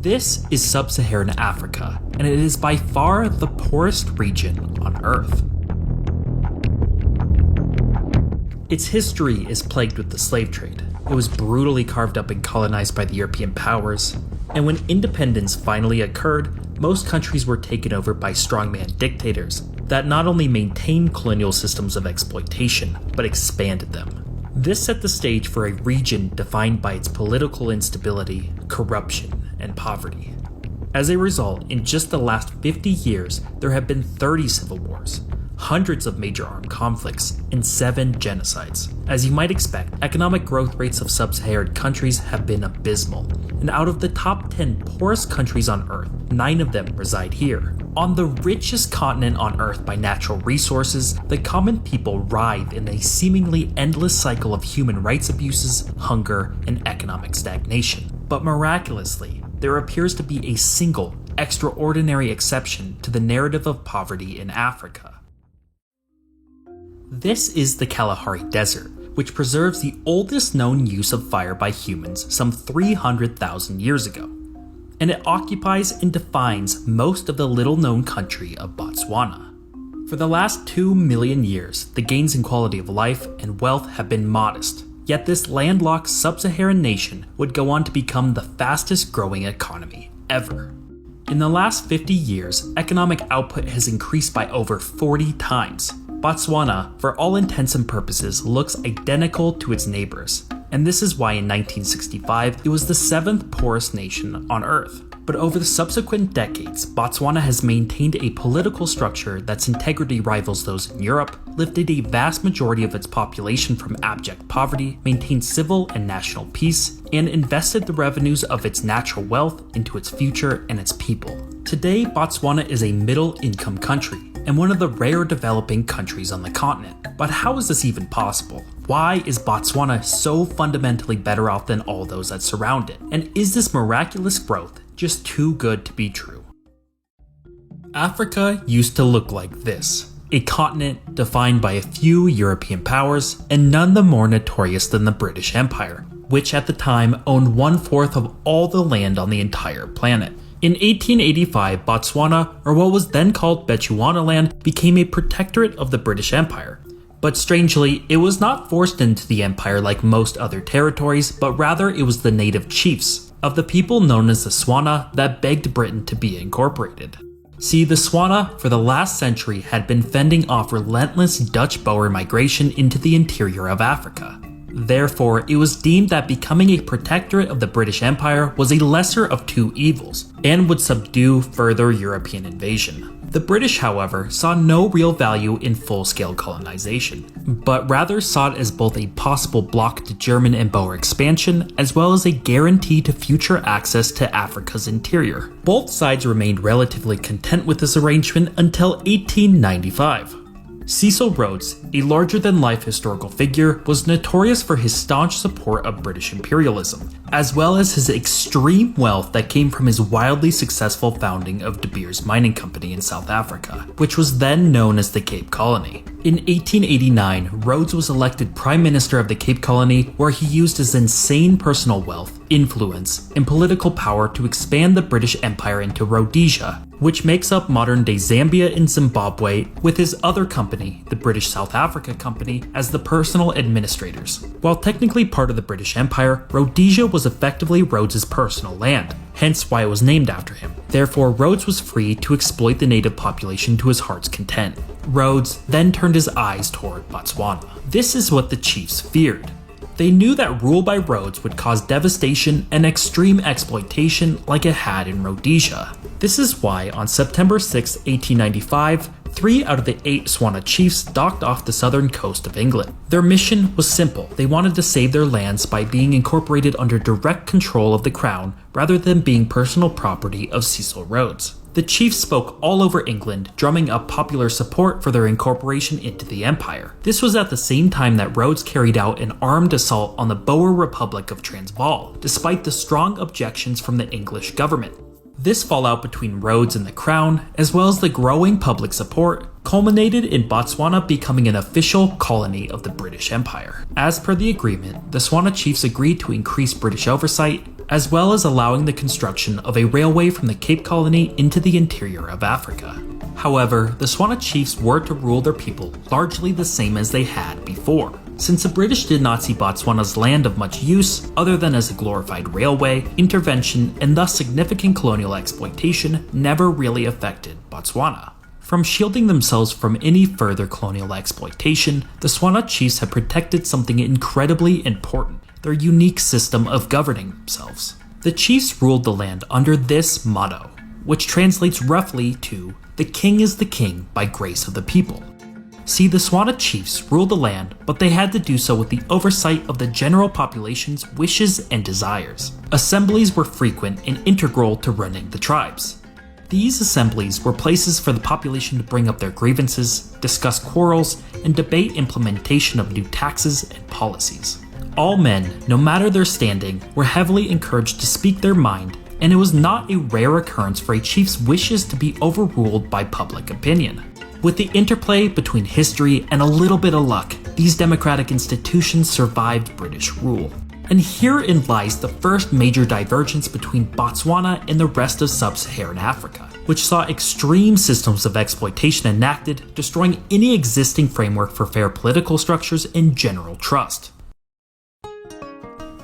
This is sub-Saharan Africa, and it is by far the poorest region on Earth. Its history is plagued with the slave trade. It was brutally carved up and colonized by the European powers, and when independence finally occurred, most countries were taken over by strongman dictators that not only maintained colonial systems of exploitation, but expanded them. This set the stage for a region defined by its political instability, corruption, and poverty. As a result, in just the last 50 years, there have been 30 civil wars, hundreds of major armed conflicts, and 7 genocides. As you might expect, economic growth rates of sub-Saharan countries have been abysmal, and out of the top 10 poorest countries on Earth, 9 of them reside here. On the richest continent on Earth by natural resources, the common people writhe in a seemingly endless cycle of human rights abuses, hunger, and economic stagnation. But miraculously, there appears to be a single, extraordinary exception to the narrative of poverty in Africa. This is the Kalahari Desert, which preserves the oldest known use of fire by humans some 300,000 years ago, and it occupies and defines most of the little-known country of Botswana. For the last 2 million years, the gains in quality of life and wealth have been modest, yet this landlocked sub-Saharan nation would go on to become the fastest-growing economy ever. In the last 50 years, economic output has increased by over 40 times. Botswana, for all intents and purposes, looks identical to its neighbors, and this is why in 1965 it was the 7th poorest nation on Earth. But over the subsequent decades, Botswana has maintained a political structure that's integrity rivals those in Europe, lifted a vast majority of its population from abject poverty, maintained civil and national peace, and invested the revenues of its natural wealth into its future and its people. Today, Botswana is a middle-income country, and one of the rare developing countries on the continent. But how is this even possible? Why is Botswana so fundamentally better off than all those that surround it? And is this miraculous growth just too good to be true? Africa used to look like this. A continent defined by a few European powers, and none the more notorious than the British Empire, which at the time owned 1/4 of all the land on the entire planet. In 1885, Botswana, or what was then called Bechuanaland, became a protectorate of the British Empire. But strangely, it was not forced into the empire like most other territories, but rather it was the native chiefs of the people known as the Swana that begged Britain to be incorporated. See, the Swana for the last century had been fending off relentless Dutch Boer migration into the interior of Africa. Therefore, it was deemed that becoming a protectorate of the British Empire was a lesser of two evils, and would subdue further European invasion. The British, however, saw no real value in full-scale colonization, but rather saw it as both a possible block to German and Boer expansion, as well as a guarantee to future access to Africa's interior. Both sides remained relatively content with this arrangement until 1895. Cecil Rhodes, a larger-than-life historical figure, was notorious for his staunch support of British imperialism, as well as his extreme wealth that came from his wildly successful founding of De Beers Mining Company in South Africa, which was then known as the Cape Colony. In 1889, Rhodes was elected Prime Minister of the Cape Colony, where he used his insane personal wealth, influence, and political power to expand the British Empire into Rhodesia, which makes up modern-day Zambia and Zimbabwe, with his other company, the British South Africa Company, as the personal administrators. While technically part of the British Empire, Rhodesia was effectively Rhodes's personal land, hence why it was named after him. Therefore, Rhodes was free to exploit the native population to his heart's content. Rhodes then turned his eyes toward Botswana. This is what the chiefs feared. They knew that rule by Rhodes would cause devastation and extreme exploitation like it had in Rhodesia. This is why on September 6, 1895, 3 out of the 8 Swana chiefs docked off the southern coast of England. Their mission was simple. They wanted to save their lands by being incorporated under direct control of the crown rather than being personal property of Cecil Rhodes. The chiefs spoke all over England, drumming up popular support for their incorporation into the empire. This was at the same time that Rhodes carried out an armed assault on the Boer Republic of Transvaal, despite the strong objections from the English government. This fallout between Rhodes and the Crown, as well as the growing public support, culminated in Botswana becoming an official colony of the British Empire. As per the agreement, the Swana chiefs agreed to increase British oversight, as well as allowing the construction of a railway from the Cape Colony into the interior of Africa. However, the Tswana chiefs were to rule their people largely the same as they had before, since the British did not see Botswana's land of much use other than as a glorified railway. Intervention and thus significant colonial exploitation never really affected Botswana. From shielding themselves from any further colonial exploitation, the Tswana chiefs had protected something incredibly important: their unique system of governing themselves. The chiefs ruled the land under this motto, which translates roughly to "the king is the king by grace of the people." See, the Tswana chiefs ruled the land, but they had to do so with the oversight of the general population's wishes and desires. Assemblies were frequent and integral to running the tribes. These assemblies were places for the population to bring up their grievances, discuss quarrels, and debate implementation of new taxes and policies. All men, no matter their standing, were heavily encouraged to speak their mind, and it was not a rare occurrence for a chief's wishes to be overruled by public opinion. With the interplay between history and a little bit of luck, these democratic institutions survived British rule. And herein lies the first major divergence between Botswana and the rest of sub-Saharan Africa, which saw extreme systems of exploitation enacted, destroying any existing framework for fair political structures and general trust.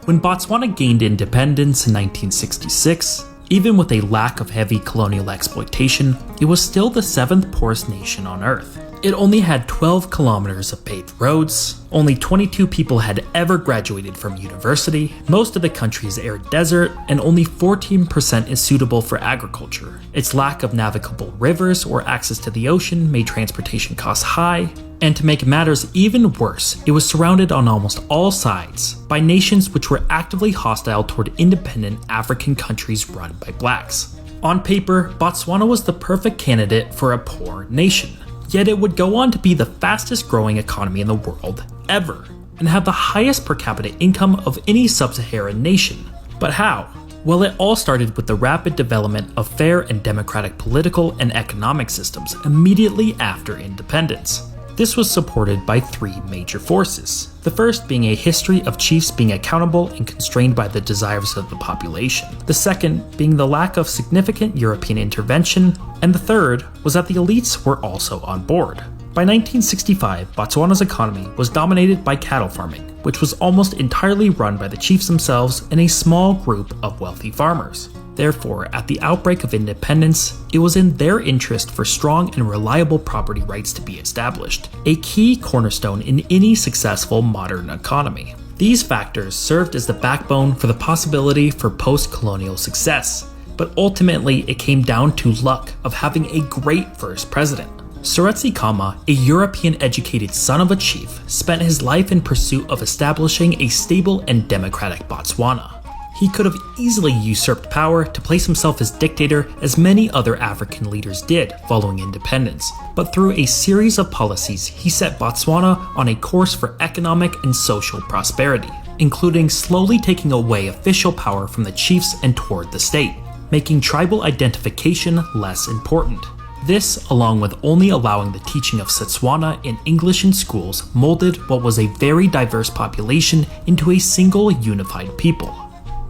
When Botswana gained independence in 1966, even with a lack of heavy colonial exploitation, it was still the 7th poorest nation on Earth. It only had 12 kilometers of paved roads, only 22 people had ever graduated from university, most of the country is arid desert, and only 14% is suitable for agriculture. Its lack of navigable rivers or access to the ocean made transportation costs high, and to make matters even worse, it was surrounded on almost all sides by nations which were actively hostile toward independent African countries run by blacks. On paper, Botswana was the perfect candidate for a poor nation. Yet it would go on to be the fastest growing economy in the world ever, and have the highest per capita income of any sub-Saharan nation. But how? Well, it all started with the rapid development of fair and democratic political and economic systems immediately after independence. This was supported by 3 major forces, the first being a history of chiefs being accountable and constrained by the desires of the population, the second being the lack of significant European intervention, and the third was that the elites were also on board. By 1965, Botswana's economy was dominated by cattle farming, which was almost entirely run by the chiefs themselves and a small group of wealthy farmers. Therefore, at the outbreak of independence, it was in their interest for strong and reliable property rights to be established, a key cornerstone in any successful modern economy. These factors served as the backbone for the possibility for post-colonial success, but ultimately it came down to luck of having a great first president. Seretse Khama, a European-educated son of a chief, spent his life in pursuit of establishing a stable and democratic Botswana. He could have easily usurped power to place himself as dictator, as many other African leaders did following independence, but through a series of policies he set Botswana on a course for economic and social prosperity, including slowly taking away official power from the chiefs and toward the state, making tribal identification less important. This, along with only allowing the teaching of Setswana in English in schools, molded what was a very diverse population into a single unified people.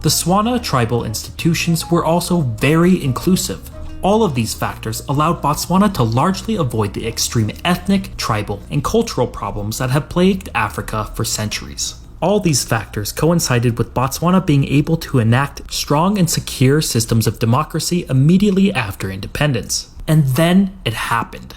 The Tswana tribal institutions were also very inclusive. All of these factors allowed Botswana to largely avoid the extreme ethnic, tribal, and cultural problems that have plagued Africa for centuries. All these factors coincided with Botswana being able to enact strong and secure systems of democracy immediately after independence. And then it happened.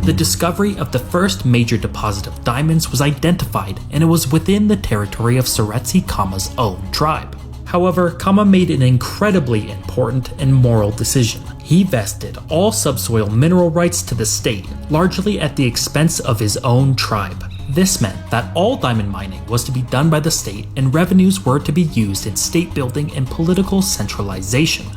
The discovery of the first major deposit of diamonds was identified, and it was within the territory of Seretse Khama's own tribe. However, Khama made an incredibly important and moral decision. He vested all subsoil mineral rights to the state, largely at the expense of his own tribe. This meant that all diamond mining was to be done by the state, and revenues were to be used in state building and political centralization.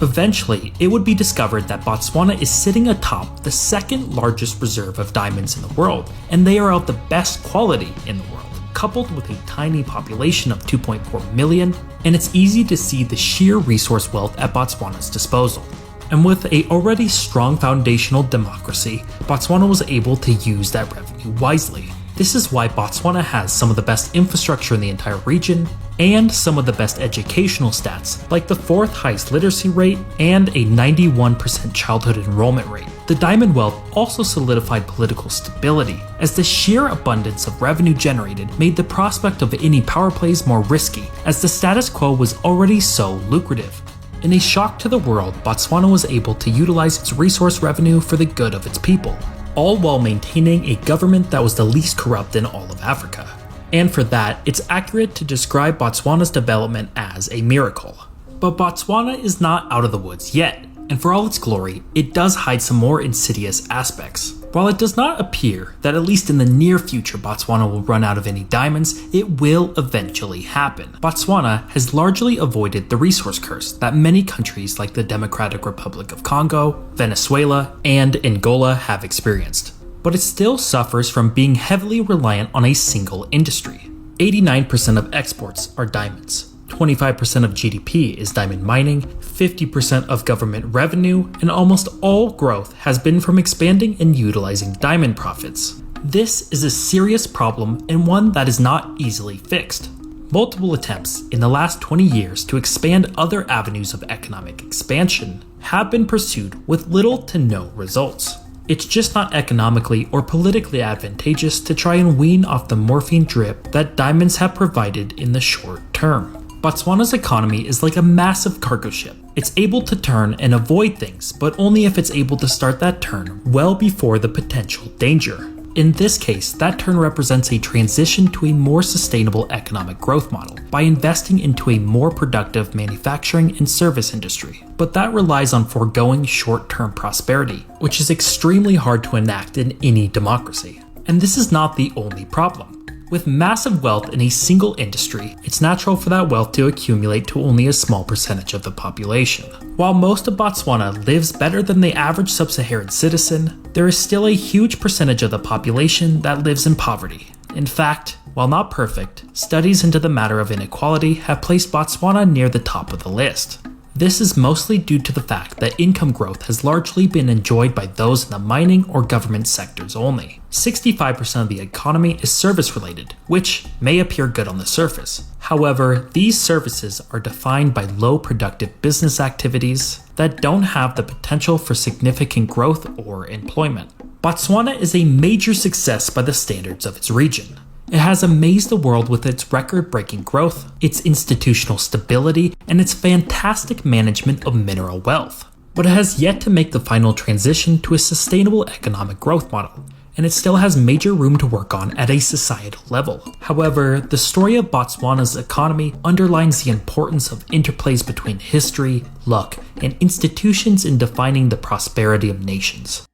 Eventually, it would be discovered that Botswana is sitting atop the 2nd largest reserve of diamonds in the world, and they are of the best quality in the world, coupled with a tiny population of 2.4 million, and it's easy to see the sheer resource wealth at Botswana's disposal. And with a already strong foundational democracy, Botswana was able to use that revenue wisely. This is why Botswana has some of the best infrastructure in the entire region, and some of the best educational stats, like the 4th highest literacy rate and a 91% childhood enrollment rate. The diamond wealth also solidified political stability, as the sheer abundance of revenue generated made the prospect of any power plays more risky, as the status quo was already so lucrative. In a shock to the world, Botswana was able to utilize its resource revenue for the good of its people, all while maintaining a government that was the least corrupt in all of Africa. And for that, it's accurate to describe Botswana's development as a miracle. But Botswana is not out of the woods yet, and for all its glory, it does hide some more insidious aspects. While it does not appear that at least in the near future Botswana will run out of any diamonds, it will eventually happen. Botswana has largely avoided the resource curse that many countries like the Democratic Republic of Congo, Venezuela, and Angola have experienced. But it still suffers from being heavily reliant on a single industry. 89% of exports are diamonds. 25% of GDP is diamond mining, 50% of government revenue, and almost all growth has been from expanding and utilizing diamond profits. This is a serious problem and one that is not easily fixed. Multiple attempts in the last 20 years to expand other avenues of economic expansion have been pursued with little to no results. It's just not economically or politically advantageous to try and wean off the morphine drip that diamonds have provided in the short term. Botswana's economy is like a massive cargo ship. It's able to turn and avoid things, but only if it's able to start that turn well before the potential danger. In this case, that turn represents a transition to a more sustainable economic growth model by investing into a more productive manufacturing and service industry. But that relies on foregoing short-term prosperity, which is extremely hard to enact in any democracy. And this is not the only problem. With massive wealth in a single industry, it's natural for that wealth to accumulate to only a small percentage of the population. While most of Botswana lives better than the average sub-Saharan citizen, there is still a huge percentage of the population that lives in poverty. In fact, while not perfect, studies into the matter of inequality have placed Botswana near the top of the list. This is mostly due to the fact that income growth has largely been enjoyed by those in the mining or government sectors only. 65% of the economy is service related, which may appear good on the surface. However, these services are defined by low productive business activities that don't have the potential for significant growth or employment. Botswana is a major success by the standards of its region. It has amazed the world with its record-breaking growth, its institutional stability, and its fantastic management of mineral wealth. But it has yet to make the final transition to a sustainable economic growth model, and it still has major room to work on at a societal level. However, the story of Botswana's economy underlines the importance of interplays between history, luck, and institutions in defining the prosperity of nations.